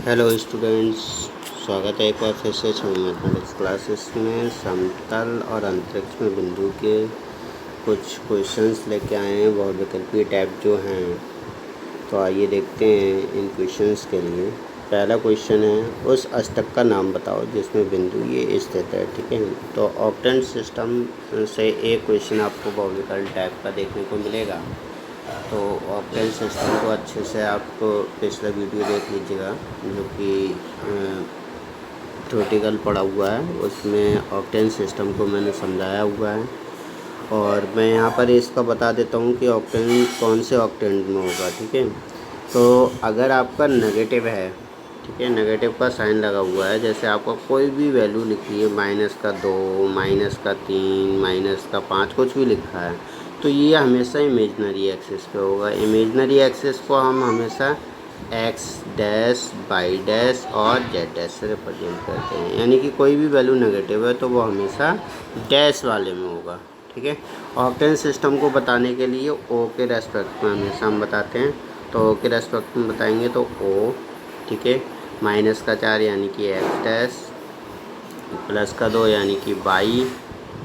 Hello students, स्वागत है एक बार फिर से छवि मैथमेटिक्स क्लासेस में। समतल और अंतरिक्ष में बिंदु के कुछ क्वेश्चंस लेके आए हैं, बहुविकल्पीय टाइप जो हैं। तो आइए देखते हैं इन क्वेश्चंस के लिए। पहला क्वेश्चन है, उस अष्टक का नाम बताओ जिसमें बिंदु ये स्थित है। ठीक है, तो ऑक्टेंट सिस्टम से एक क्वेश्चन आपको बहुविकल्प टाइप का देखने को मिलेगा। तो ऑक्टेंट सिस्टम को अच्छे से आप पिछला वीडियो देख लीजिएगा, जो कि थ्योरेटिकल पढ़ा हुआ है। उसमें ऑक्टेंट सिस्टम को मैंने समझाया हुआ है। और मैं यहाँ पर इसका बता देता हूँ कि ऑक्टेंट कौन से ऑक्टेंट में होगा। ठीक है, तो अगर आपका नेगेटिव है, ठीक है, नेगेटिव का साइन लगा हुआ है, जैसे आपका कोई भी वैल्यू लिखी है, -2, -3, -5, कुछ भी लिखा है, तो ये हमेशा इमेजनरी एक्सिस पे होगा। इमेजनरी एक्सिस को हम हमेशा एक्स डैश, वाई डैश और जेड डैश से रिप्रेजेंट करते हैं। यानी कि कोई भी वैल्यू नेगेटिव है तो वो हमेशा डैश वाले में होगा। ठीक है, ऑक्टेंट सिस्टम को बताने के लिए ओ के रेस्पेक्ट में हमेशा हम बताते हैं। तो ओ के रेस्पेक्ट में बताएंगे तो ओ, ठीक है, -4 यानी कि एक्स डैश, +2 यानी कि वाई,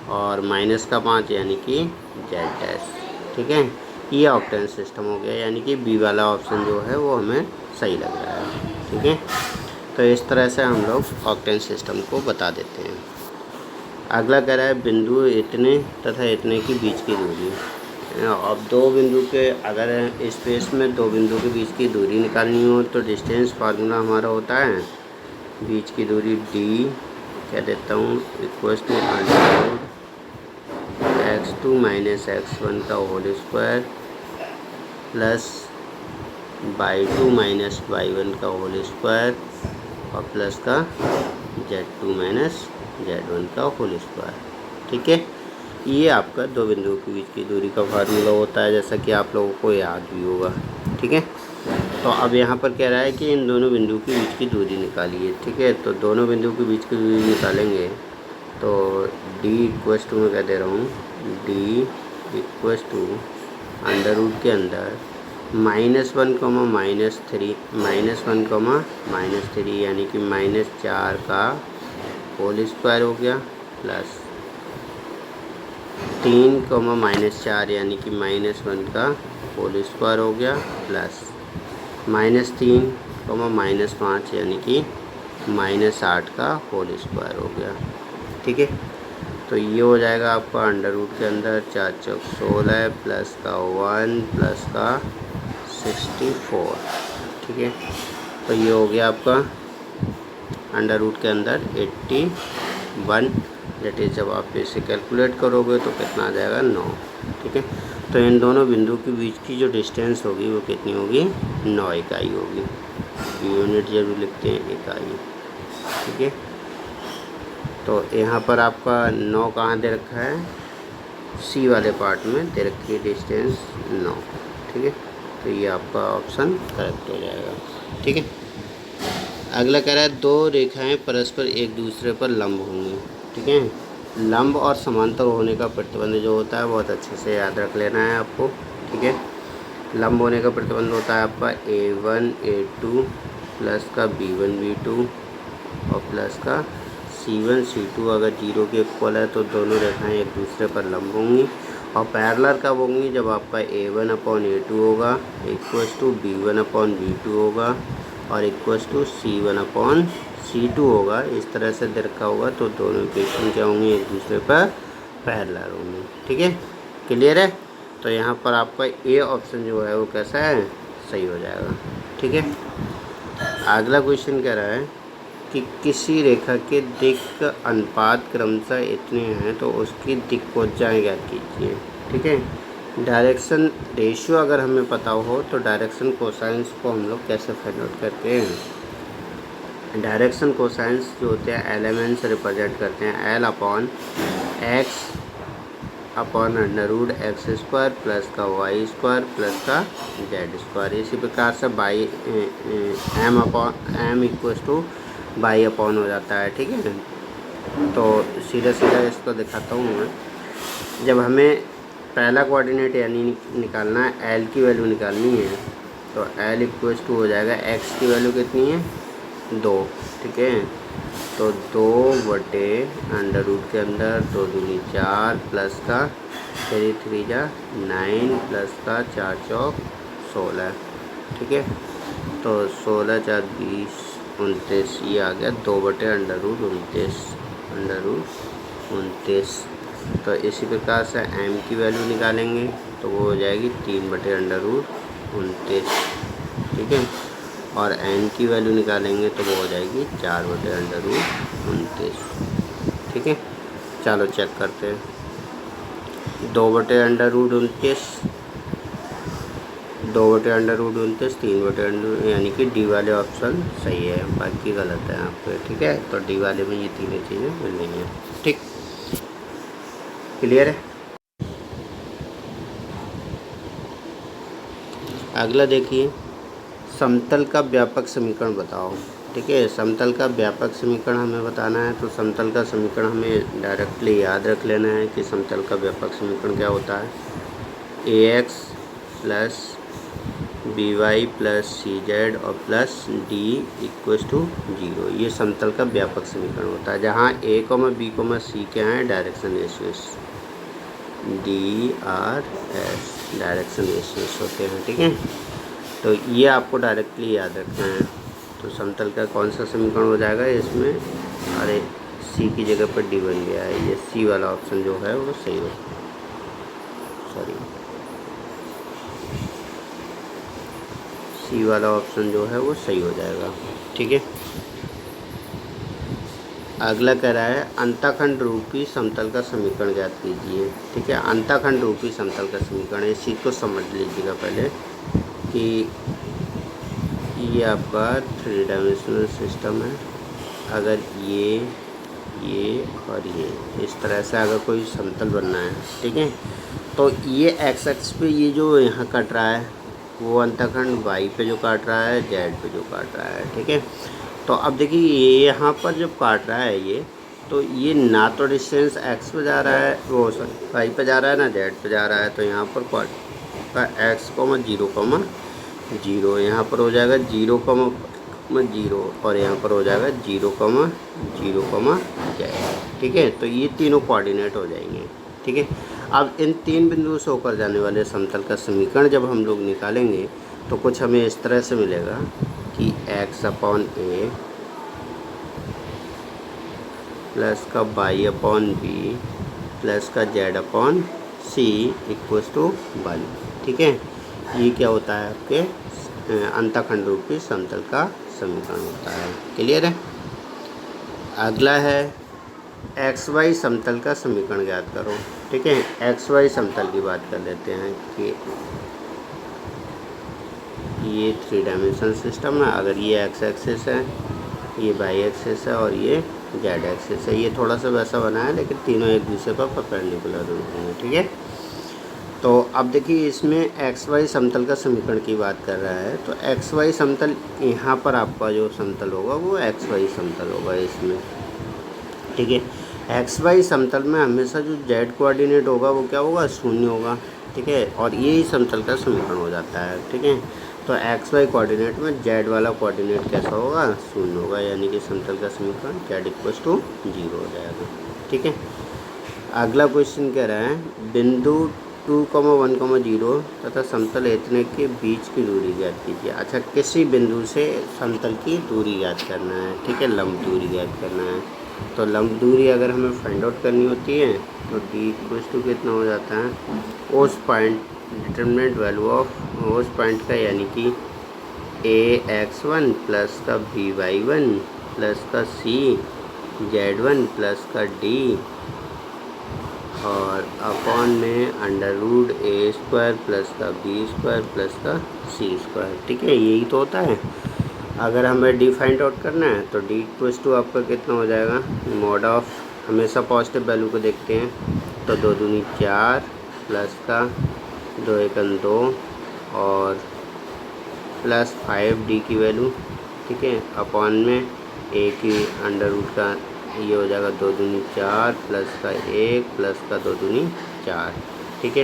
और -5 यानी कि जेड डैश। ठीक है, ये ऑक्टेंट सिस्टम हो गया, यानी कि बी वाला ऑप्शन जो है वो हमें सही लग रहा है। ठीक है, तो इस तरह से हम लोग ऑक्टेंट सिस्टम को बता देते हैं। अगला कह रहा है, बिंदु इतने तथा इतने के बीच की दूरी। अब दो बिंदु के, अगर स्पेस में दो बिंदु के बीच की दूरी निकालनी हो तो डिस्टेंस फार्मूला हमारा होता है, बीच की दूरी डी कह देता हूँ, इक्वल्स टू x2 - x1 का whole square plus y2 - y1 का होल स्क्वायर और प्लस का z2 - z1 का होल स्क्वायर। ठीक है, ये आपका दो बिंदुओं के बीच की दूरी का फार्मूला होता है, जैसा कि आप लोगों को याद भी होगा। ठीक है, तो अब यहाँ पर कह रहा है कि इन दोनों बिंदुओं के बीच की दूरी निकालिए। ठीक है, तो दोनों बिंदुओं के बीच की दूरी निकालेंगे तो d इक्वल्स टू, मैं कह दे रहा हूँ, d equals to under root के अंदर -1, -3 यानी कि -4 का होल स्क्वायर हो गया, प्लस 3, -4 यानी कि -1 का होल स्क्वायर हो गया, प्लस -3, -5 यानी कि -8 का होल स्क्वायर हो गया। ठीक है, तो ये हो जाएगा आपका अंडर रूट के अंदर 4 चौक 16 प्लस का 1 प्लस का 64। ठीक है, तो ये हो गया आपका अंडर रूट के अंदर 81। दैट इज, जब आप इसे कैलकुलेट करोगे तो कितना आ जाएगा, 9। ठीक है, तो इन दोनों बिंदु के बीच की जो डिस्टेंस होगी वो कितनी होगी, 9 इकाई होगी। यूनिट जरूर लिखते हैं, इकाई। ठीक है, तो यहाँ पर आपका 9 कहाँ दे रखा है, सी वाले पार्ट में दे रखी है डिस्टेंस 9। ठीक है, तो ये आपका ऑप्शन करेक्ट हो जाएगा। ठीक है, अगला कह रहा है, दो रेखाएं परस्पर एक दूसरे पर लंब होंगी। ठीक है, लंब और समांतर होने का प्रतिबंध जो होता है बहुत अच्छे से याद रख लेना है आपको। ठीक है, लंब होने का प्रतिबंध होता है आपका A1 A2 प्लस का B1 B2 और प्लस का C1 C2। अगर 0 के इक्वल है तो दोनों रेखाएं एक दूसरे पर लंब होंगी। और पैरेलल कब होंगी, जब आपका A1/A2 होगा इक्वल्स टू B1/B2 होगा और इक्वल्स टू C1/C2 होगा। इस तरह से दे रखा होगा तो दोनों इक्वेशन क्या होंगी, एक दूसरे पर पैरेलल होंगी। ठीक है, क्लियर है। तो यहाँ पर आपका ए ऑप्शन जो है वो कैसा है, सही हो जाएगा। ठीक है, अगला क्वेश्चन कह रहा है कि किसी रेखा के दिक् अनुपात क्रमशः इतने हैं तो उसकी दिक्कोज्जाएँ ज्ञात कीजिए। ठीक है, डायरेक्शन रेशियो अगर हमें पता हो तो डायरेक्शन कोसाइंस को हम लोग कैसे फाइंड आउट करते हैं। डायरेक्शन कोसाइंस जो होते हैं एलिमेंट से रिप्रेजेंट करते हैं, L/x upon under root x² plus का y² प्लस का z²। इसी प्रकार से by m equals two by upon हो जाता है। ठीक है, तो सीधा सीधा इसको दिखाता हूँ मैं। जब हमें पहला कोऑर्डिनेट यानी निकालना है, l की वैल्यू निकालनी है, तो l इक्वल्स टू हो जाएगा, x की वैल्यू कितनी है 2, ठीक है। तो 2/√, के अंदर 2 दूनी 4 प्लस का 3 3 जा 9 प्लस का 4 चौक 16, ठीक है। तो 16 4 20 29, ये आ गया 2/√29, √29। तो इसी प्रकार से m की वैल्यू निकालेंगे तो वो हो जाएगी 3/√29, ठीक है। और n की वैल्यू निकालेंगे तो वो हो जाएगी 4/√29, ठीक है। चलो चेक करते हैं। 2/√29, 2/√29, 3/√, यानी कि डी वाले ऑप्शन सही है, बाकी गलत है यहाँ पे, ठीक है। तो डी वाले में ये तीनों चीज़ें मिल रही हैं, ठीक। क्लियर है। अगला देखिए, समतल का व्यापक समीकरण बताओ, ठीक है। समतल का व्यापक समीकरण हमें बताना है, तो समतल का समीकरण हमें डायरेक्टली याद रख लेना है कि समतल का व्यापक समीकरण क्या होता है। ax plus by plus cz और प्लस d इक्वस टू 0, ये समतल का व्यापक समीकरण होता है, जहाँ a, b, c क्या हैं, direction ratios, DRS direction ratios होते हैं, ठीक है। तो ये आपको डायरेक्टली याद रखना है। तो समतल का कौन सा समीकरण हो जाएगा इसमें, अरे सी की जगह पर डी बन गया है, ये सी वाला ऑप्शन जो है वो सही हो, सॉरी सी वाला ऑप्शन जो है वो सही हो जाएगा, ठीक है। अगला कह रहा है अंतःखंड रूपी समतल का समीकरण ज्ञात कीजिए, ठीक है। अंतःखंड रूपी समतल का समीकरण, इस चीज़ को समझ लीजिएगा पहले कि ये आपका 3 डायमेंशनल सिस्टम है। अगर ये और ये इस तरह से अगर कोई समतल बनना है, ठीक है, तो ये एक्स एक्स पे ये जो यहाँ कट रहा है वो अंतःखंड वाई पे जो काट रहा है, जेड पे जो काट रहा है, ठीक है। तो अब देखिए ये यहाँ पर जब काट रहा है ये, तो ये ना तो डिस्टेंस एक्स पे जा रहा है, वो सॉरी वाई पे जा रहा है, ना जेड पे जा रहा है। तो यहाँ पर का एक्स 0,0 यहाँ पर हो जाएगा 0,0 और यहाँ पर हो जाएगा 0,0, ठीक है। तो ये तीनों कोऑर्डिनेट हो जाएंगे, ठीक है। अब इन 3 बिंदुओं से होकर जाने वाले समतल का समीकरण जब हम लोग निकालेंगे तो कुछ हमें इस तरह से मिलेगा कि x/a प्लस का y/b प्लस का z/c इक्वस टू 1, ठीक है। ये क्या होता है, आपके अंतःखंड रूपी समतल का समीकरण होता है। क्लियर है। अगला है XY समतल का समीकरण ज्ञात करो, ठीक है। XY समतल की बात कर लेते हैं कि ये 3 डायमेंशनल सिस्टम है। अगर ये एक्स एक्सिस है, ये वाई एक्सिस है और ये जेड एक्सिस है। ये थोड़ा सा वैसा बना है लेकिन तीनों एक दूसरे पर परपेंडिकुलर होते हैं, ठीक है। तो अब देखिए इसमें XY समतल का समीकरण की बात कर रहा है, तो XY समतल यहाँ पर आपका जो समतल होगा वो XY समतल होगा इसमें, ठीक है। XY समतल में हमेशा जो जेड कोऑर्डिनेट होगा वो क्या होगा, 0 होगा, ठीक है। और यही समतल का समीकरण हो जाता है, ठीक है। तो XY कोऑर्डिनेट में जेड वाला कोऑर्डिनेट कैसा होगा, 0 होगा, यानी कि समतल का समीकरण जेड इक्वस टू 0 हो जाएगा, ठीक है। अगला क्वेश्चन कह रहा है बिंदु 2,1,0 तथा समतल इतने के बीच की दूरी ज्ञात कीजिए। अच्छा, किसी बिंदु से समतल की दूरी ज्ञात करना है, ठीक है, लंब दूरी ज्ञात करना है। तो लंब दूरी अगर हमें फाइंड आउट करनी होती है तो डी इक्वस टू कितना हो जाता है, उस पॉइंट डिटर्मिनेंट वैल्यू ऑफ उस पॉइंट का, यानी कि ax1 प्लस का by1 प्लस का cz1 प्लस का d और अपॉन में √a² प्लस का b² प्लस का c², ठीक है। यही तो होता है। अगर हमें डी फाइंड आउट करना है तो डी इक्वस टू आपका कितना हो जाएगा, मॉड ऑफ हमेशा पॉजिटिव वैल्यू को देखते हैं, तो 2 दूनी 4 प्लस का 2 एकम 2 और प्लस 5d की वैल्यू, ठीक है, अपॉन में a की √ का ये हो जाएगा 2 दूनी 4 प्लस का 1 प्लस का 2 दूनी 4, ठीक है।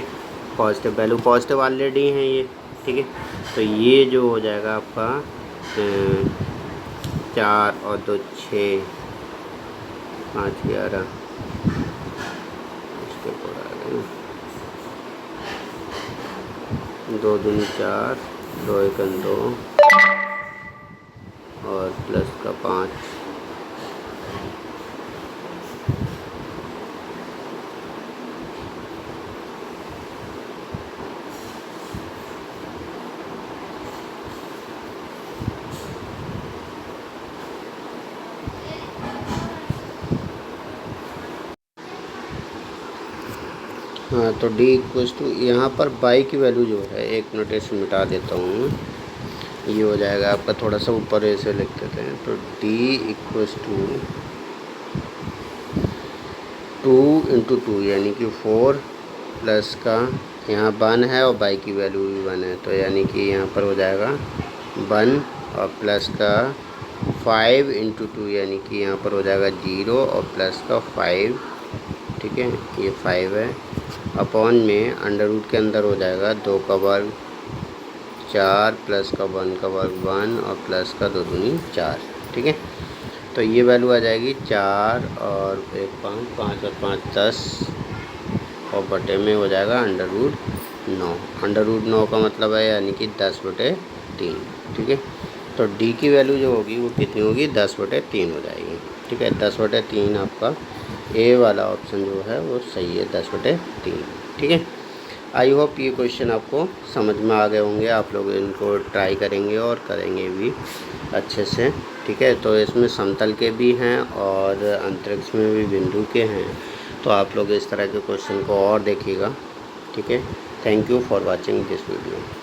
पॉजिटिव वैल्यू पॉजिटिव ऑलरेडी हैं ये, ठीक है। तो ये जो हो जाएगा आपका 4 और 2 6, 5 11, इसके ऊपर आ गए, 2 दूनी 4, 2 एकम 2 और प्लस का 5। हाँ, तो d इक्वल्स टू, यहाँ पर बाई की वैल्यू जो है, एक नोटेशन मिटा देता हूँ, ये हो जाएगा आपका, थोड़ा सा ऊपर ऐसे लिख देते हैं। तो d इक्वल्स टू 2 इंटू 2 यानी कि 4 प्लस का यहाँ 1 है और बाई की वैल्यू भी 1 है, तो यानी कि यहाँ पर हो जाएगा 1 और प्लस का 5 इंटू 2 यानी कि यहाँ पर हो जाएगा 0 और प्लस का 5, ठीक है, ये 5 है, अपॉन में अंडर रूट के अंदर हो जाएगा 2 का वर्ग 4 प्लस का 1 का वर्ग 1 और प्लस का 2 दूनी 4, ठीक है। तो ये वैल्यू आ जाएगी 4 और 1 5, 5 और 5 10 और बटे में हो जाएगा अंडर रूट 9। अंडर रूट 9 का मतलब है यानी कि 10/3, ठीक है। तो d की वैल्यू जो होगी वो कितनी होगी, 10/3 हो जाएगी, ठीक है। 10/3 आपका ए वाला ऑप्शन जो है वो सही है, 10/3, ठीक है। आई होप ये क्वेश्चन आपको समझ में आ गए होंगे, आप लोग इनको ट्राई करेंगे और करेंगे भी अच्छे से, ठीक है। तो इसमें समतल के भी हैं और अंतरिक्ष में भी बिंदु के हैं, तो आप लोग इस तरह के क्वेश्चन को और देखिएगा, ठीक है। Thank you for watching this video.